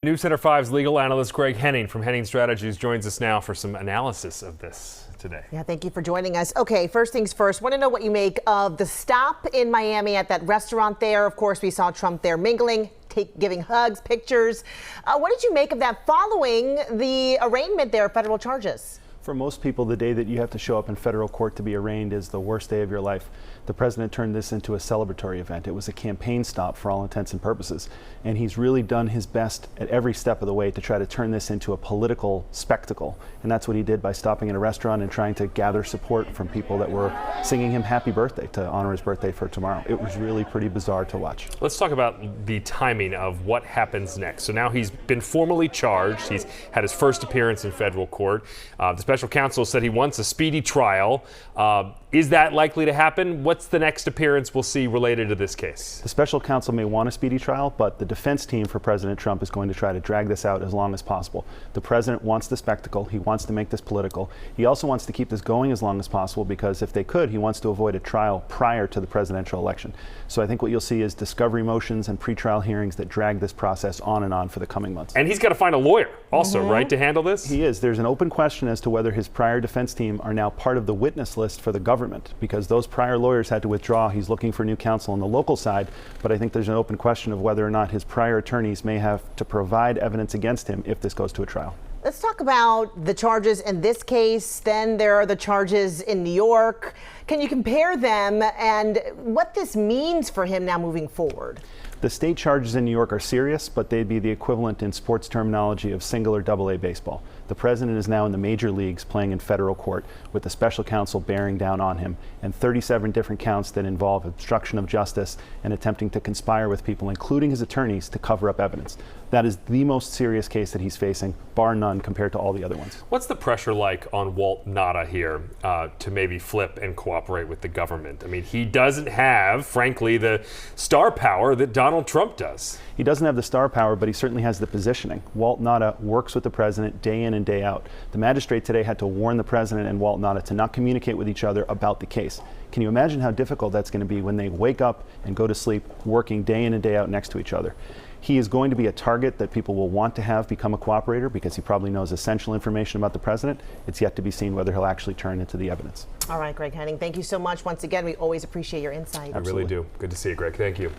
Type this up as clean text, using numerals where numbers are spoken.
News Center 5's legal analyst Greg Henning from Henning Strategies joins us now for some analysis of this today. Yeah, thank you for joining us. Okay, first things first, want to know what you make of the stop in Miami at that restaurant there. Of course, we saw Trump there mingling, giving hugs, pictures. What did you make of that following the arraignment there, federal charges? For most people, the day that you have to show up in federal court to be arraigned is the worst day of your life. The president turned this into a celebratory event. It was a campaign stop for all intents and purposes. And he's really done his best at every step of the way to try to turn this into a political spectacle. And that's what he did by stopping in a restaurant and trying to gather support from people that were singing him happy birthday to honor his birthday for tomorrow. It was really pretty bizarre to watch. Let's talk about the timing of what happens next. So now he's been formally charged. He's had his first appearance in federal court. The special counsel said he wants a speedy trial. Is that likely to happen? What's the next appearance we'll see related to this case? The special counsel may want a speedy trial, but the defense team for President Trump is going to try to drag this out as long as possible. The president wants the spectacle. He wants to make this political. He also wants to keep this going as long as possible because if they could, he wants to avoid a trial prior to the presidential election. So I think what you'll see is discovery motions and pretrial hearings that drag this process on and on for the coming months. And he's got to find a lawyer also, right, to handle this? He is. There's an open question as to whether his prior defense team are now part of the witness list for the government because those prior lawyers had to withdraw. He's looking for new counsel on the local side, but I think there's an open question of whether or not his prior attorneys may have to provide evidence against him if this goes to a trial. Let's talk about the charges in this case. Then there are the charges in New York. Can you compare them and what this means for him now moving forward? The state charges in New York are serious, but they'd be the equivalent in sports terminology of single or double A baseball. The president is now in the major leagues playing in federal court with the special counsel bearing down on him and 37 different counts that involve obstruction of justice and attempting to conspire with people, including his attorneys, to cover up evidence. That is the most serious case that he's facing, bar none, compared to all the other ones. What's the pressure like on Walt Nauta here to maybe flip and cooperate with the government? I mean, he doesn't have, frankly, the star power that Donald Trump does. He doesn't have the star power, but he certainly has the positioning. Walt Nauta works with the president day in and day out. The magistrate today had to warn the president and Walt Nauta to not communicate with each other about the case. Can you imagine how difficult that's going to be when they wake up and go to sleep working day in and day out next to each other? He is going to be a target that people will want to have become a cooperator because he probably knows essential information about the president. It's yet to be seen whether he'll actually turn into the evidence. All right, Greg Henning, thank you so much. Once again, we always appreciate your insight. I really do. Good to see you, Greg. Thank you.